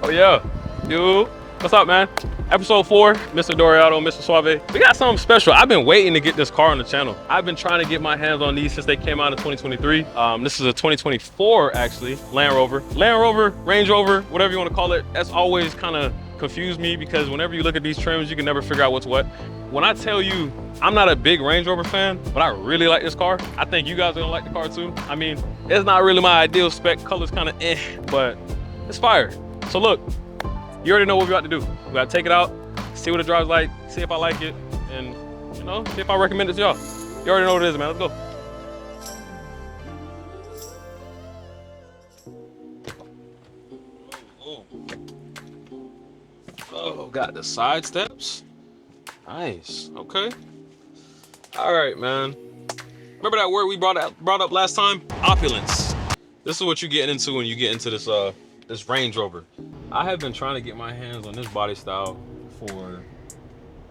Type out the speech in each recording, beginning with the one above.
Oh yeah, dude. What's up, man? Episode 4, Mr. Dore Auto, Mr. Suave. We got something special. I've been waiting to get this car on the channel. I've been trying to get my hands on these since they came out in 2023. This is a 2024, actually, Land Rover. Land Rover, Range Rover, whatever you want to call it. That's always kind of confused me because whenever you look at these trims, you can never figure out what's what. When I tell you, I'm not a big Range Rover fan, but I really like this car. I think you guys are gonna like the car too. I mean, it's not really my ideal spec. Color's kind of but it's fire. So look, you already know what we got to do. We got to take it out, see what it drives like, see if I like it, and you know, see if I recommend it to y'all. You already know what it is, man. Let's go. Oh, got the side steps. Nice. Okay. All right, man. Remember that word we brought up last time? Opulence. This is what you get into when you get into this this Range Rover. I have been trying to get my hands on this body style for,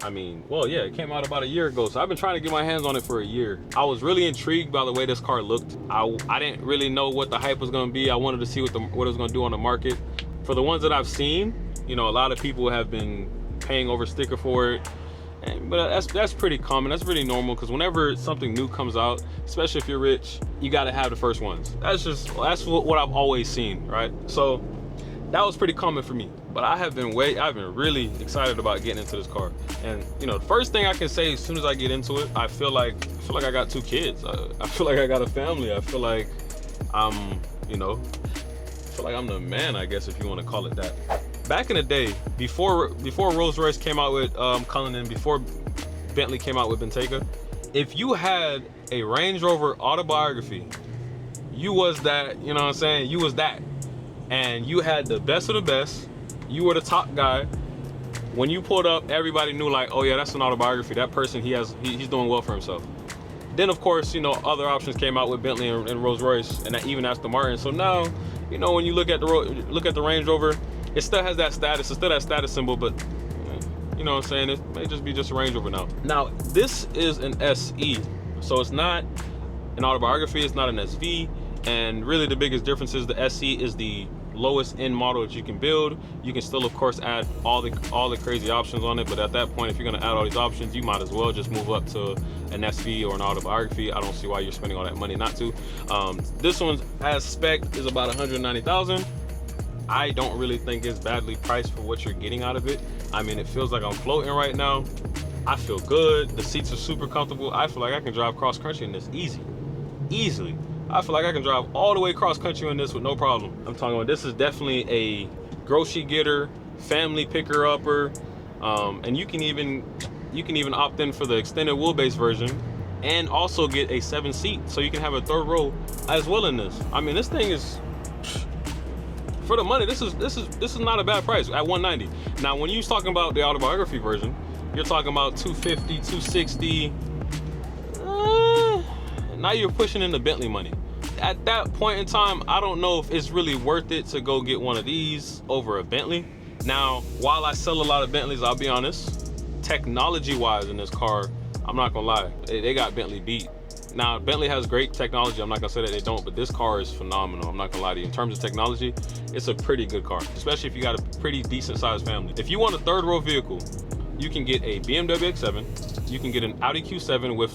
I mean, well, yeah, it came out about a year ago, so I've been trying to get my hands on it for a year. I was really intrigued by the way this car looked. I didn't really know what the hype was gonna be. I wanted to see what it was gonna do on the market. For the ones that I've seen, you know, a lot of people have been paying over sticker for it. But that's pretty common. That's pretty normal because whenever something new comes out, especially if you're rich, you got to have the first ones. That's what I've always seen, right? So that was pretty common for me. But I've been really excited about getting into this car. And you know, the first thing I can say as soon as I get into it, I feel like I got 2 kids. I feel like I got a family. I feel like I'm, you know, I feel like I'm the man, I guess, if you want to call it that. Back in the day, before Rolls-Royce came out with Cullinan, before Bentley came out with Bentayga, if you had a Range Rover autobiography, you was that, you know what I'm saying? You was that. And you had the best of the best. You were the top guy. When you pulled up, everybody knew like, oh yeah, that's an autobiography. That person, he's doing well for himself. Then of course, you know, other options came out with Bentley and Rolls-Royce, and even Aston Martin. So now, you know, when you look at the Range Rover, it still has that status. It's still that status symbol, but you know what I'm saying? It may just be just a Range Rover now. Now, this is an SE, so it's not an autobiography. It's not an SV, and really the biggest difference is the SE is the lowest end model that you can build. You can still, of course, add all the crazy options on it, but at that point, if you're gonna add all these options, you might as well just move up to an SV or an autobiography. I don't see why you're spending all that money not to. This one's as spec is about 190,000. I don't really think it's badly priced for what you're getting out of it. I mean, it feels like I'm floating right now. I feel good. The seats are super comfortable. I feel like I can drive cross country in this easily. I feel like I can drive all the way cross country in this with no problem. I'm talking about, this is definitely a grocery getter, family picker upper, and you can even opt in for the extended wheelbase version and also get a 7-seat, so you can have a 3rd row as well in this. I mean, this thing is, for the money, this is not a bad price at 190. Now, when you're talking about the autobiography version, you're talking about 250, 260. Now you're pushing in the Bentley money. At that point in time, I don't know if it's really worth it to go get one of these over a Bentley. Now, while I sell a lot of Bentleys, I'll be honest, technology-wise in this car, I'm not gonna lie, they got Bentley beat. Now, Bentley has great technology. I'm not gonna say that they don't, but this car is phenomenal. I'm not gonna lie to you. In terms of technology, it's a pretty good car, especially if you got a pretty decent sized family. If you want a 3rd row vehicle, you can get a BMW X7. You can get an Audi Q7 with,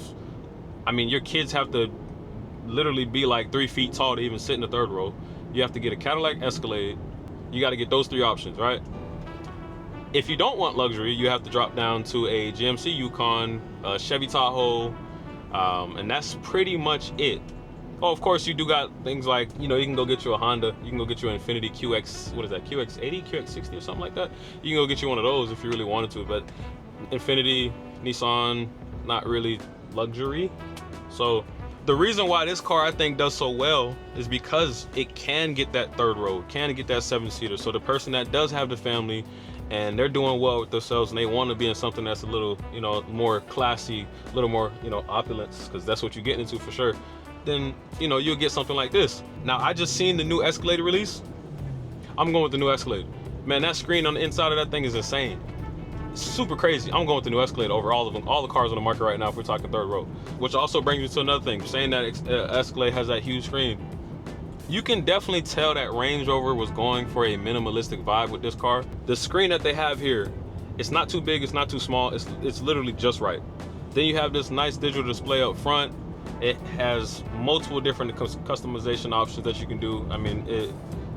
I mean, your kids have to literally be like 3 feet tall to even sit in the 3rd row. You have to get a Cadillac Escalade. You got to get those 3 options, right? If you don't want luxury, you have to drop down to a GMC Yukon, a Chevy Tahoe, and that's pretty much it. Oh, of course, you do got things like, you know, you can go get you a Honda. You can go get you an Infiniti QX, what is that, QX80, QX60 or something like that. You can go get you one of those if you really wanted to, but Infiniti, Nissan, not really luxury. So the reason why this car, I think, does so well is because it can get that 3rd row, can get that 7-seater. So the person that does have the family and they're doing well with themselves and they want to be in something that's a little, you know, more classy, a little more, you know, opulence, because that's what you're getting into for sure, then, you know, you'll get something like this. Now, I just seen the new Escalade release. I'm going with the new Escalade. Man, that screen on the inside of that thing is insane. It's super crazy. I'm going with the new Escalade over all of them, all the cars on the market right now if we're talking 3rd row. Which also brings me to another thing. Saying that Escalade has that huge screen. You can definitely tell that Range Rover was going for a minimalistic vibe with this car. The screen that they have here, it's not too big, it's not too small, it's literally just right. Then you have this nice digital display up front. It has multiple different customization options that you can do. I mean,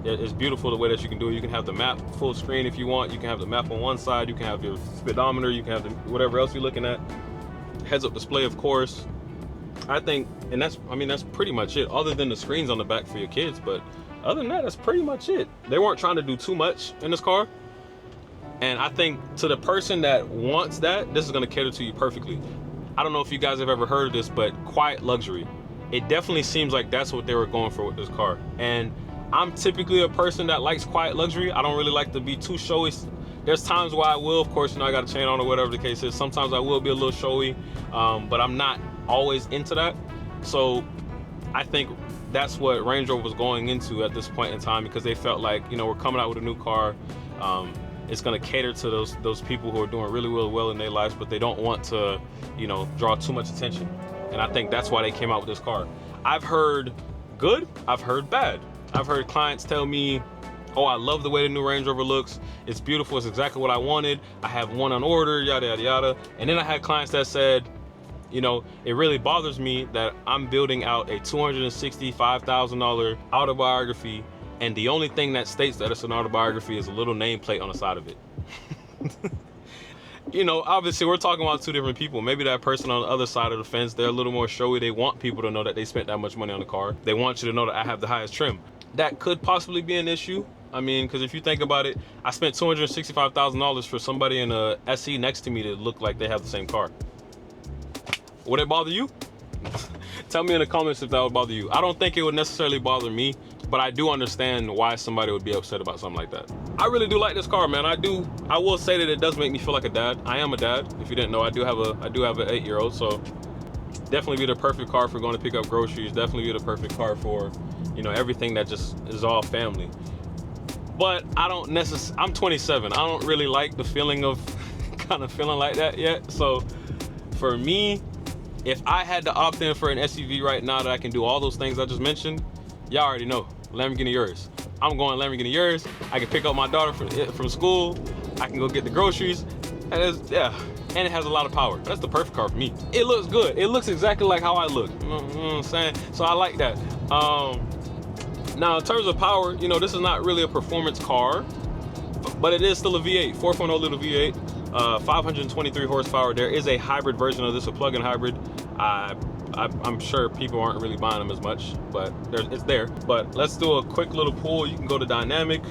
it's beautiful the way that you can do it. You can have the map full screen if you want. You can have the map on one side. You can have your speedometer. You can have whatever else you're looking at. Heads-up display, of course. I think, and that's pretty much it, other than the screens on the back for your kids. But other than that, that's pretty much it. They weren't trying to do too much in this car. And I think to the person that wants that, this is going to cater to you perfectly. I don't know if you guys have ever heard of this, but quiet luxury. It definitely seems like that's what they were going for with this car. And I'm typically a person that likes quiet luxury. I don't really like to be too showy. There's times where I will, of course, I got a chain on or whatever the case is. Sometimes I will be a little showy, but I'm not always into that. So I think that's what Range Rover was going into at this point in time, because they felt like, we're coming out with a new car. It's going to cater to those people who are doing really well in their lives, but they don't want to, draw too much attention. And I think that's why they came out with this car. I've heard good, I've heard bad. I've heard clients tell me, oh, I love the way the new Range Rover looks. It's beautiful, it's exactly what I wanted. I have one on order, yada, yada, yada. And then I had clients that said, it really bothers me that I'm building out a $265,000 autobiography, and the only thing that states that it's an autobiography is a little nameplate on the side of it. Obviously we're talking about two different people. Maybe that person on the other side of the fence, they're a little more showy. They want people to know that they spent that much money on the car. They want you to know that I have the highest trim. That could possibly be an issue. I mean, because if you think about it, I spent $265,000 for somebody in a SE next to me to look like they have the same car. Would it bother you? Tell me in the comments if that would bother you. I don't think it would necessarily bother me, but I do understand why somebody would be upset about something like that. I really do like this car, man. I will say that it does make me feel like a dad. I am a dad. If you didn't know, I do have an 8-year-old, so definitely be the perfect car for going to pick up groceries. Definitely be the perfect car for, everything that just is all family. But I'm 27. I don't really like the feeling of kind of feeling like that yet. So for me, if I had to opt in for an SUV right now that I can do all those things I just mentioned, y'all already know, Lamborghini yours. I'm going Lamborghini yours. I can pick up my daughter from school. I can go get the groceries. And and it has a lot of power. That's the perfect car for me. It looks good. It looks exactly like how I look. You know what I'm saying? So I like that. Now in terms of power, this is not really a performance car, but it is still a V8, 4.0 little V8, 523 horsepower. There is a hybrid version of this, a plug-in hybrid. I'm sure people aren't really buying them as much, but it's there. But let's do a quick little pull. You can go to dynamic.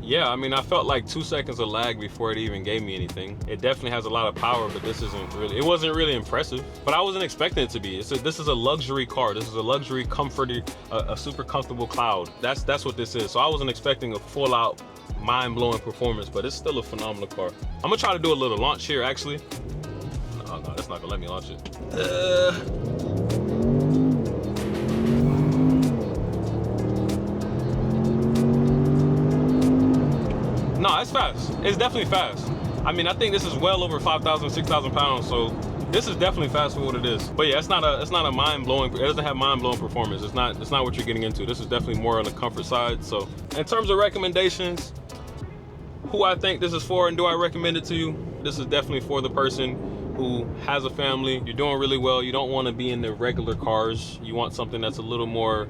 Yeah, I mean, I felt like 2 seconds of lag before it even gave me anything. It definitely has a lot of power, but it wasn't really impressive. But I wasn't expecting it to be. This is a luxury car. This is a luxury, comforty, a super comfortable cloud. That's what this is. So I wasn't expecting a full out, mind-blowing performance, but it's still a phenomenal car. I'm gonna try to do a little launch here, actually. No, that's not gonna let me launch it. No, it's fast. It's definitely fast. I mean, I think this is well over 5,000, 6,000 pounds, so this is definitely fast for what it is. But yeah, it's not a mind-blowing, it doesn't have mind-blowing performance. It's not what you're getting into. This is definitely more on the comfort side. So in terms of recommendations, who I think this is for and do I recommend it to you? This is definitely for the person who has a family. You're doing really well. You don't want to be in the regular cars. You want something that's a little more,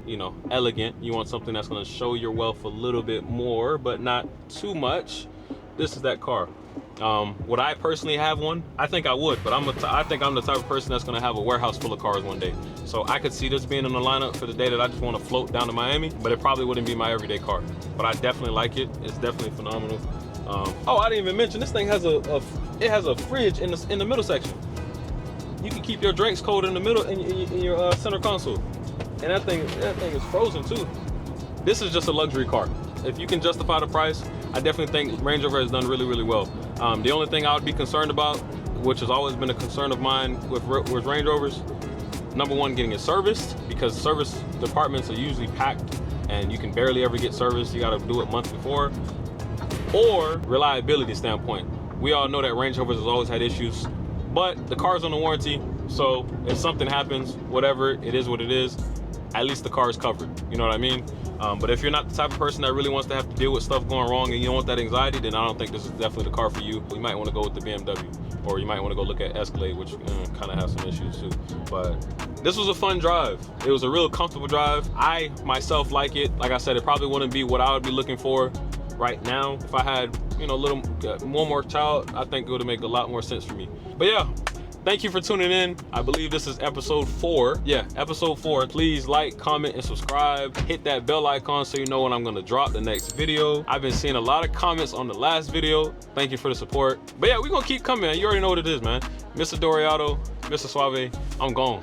elegant. You want something that's going to show your wealth a little bit more, but not too much. This is that car. Would I personally have one? I think I would, but I think I'm the type of person that's going to have a warehouse full of cars one day. So I could see this being in the lineup for the day that I just want to float down to Miami, but it probably wouldn't be my everyday car. But I definitely like it. It's definitely phenomenal. Oh, I didn't even mention this thing has a fridge in the middle section. You can keep your drinks cold in the middle in your center console, and that thing is frozen too. This is just a luxury car. If you can justify the price, I definitely think Range Rover has done really, really well. The only thing I would be concerned about, which has always been a concern of mine with Range Rovers, number one, getting it serviced, because service departments are usually packed and you can barely ever get service. You got to do it months before. Or reliability standpoint. We all know that Range Rovers has always had issues But the car's on the warranty, so if something happens, whatever, it is what it is. At least the car is covered, you know what I mean? But if you're not the type of person that really wants to have to deal with stuff going wrong and you don't want that anxiety, then I don't think this is definitely the car for you. You might want to go with the BMW, or you might want to go look at Escalade, which kind of has some issues too. But this was a fun drive. It was a real comfortable drive. I myself like it. Like I said, it probably wouldn't be what I would be looking for right now. If I had, you know, one more child, I think it would make a lot more sense for me. But yeah, thank you for tuning in. I believe this is episode 4. Yeah, episode 4. Please like, comment, and subscribe. Hit that bell icon so you know when I'm gonna drop the next video. I've been seeing a lot of comments on the last video. Thank you for the support. But yeah, we're gonna keep coming, man. You already know what it is, man. Mr. Dore Auto, Mr. Suave, I'm gone.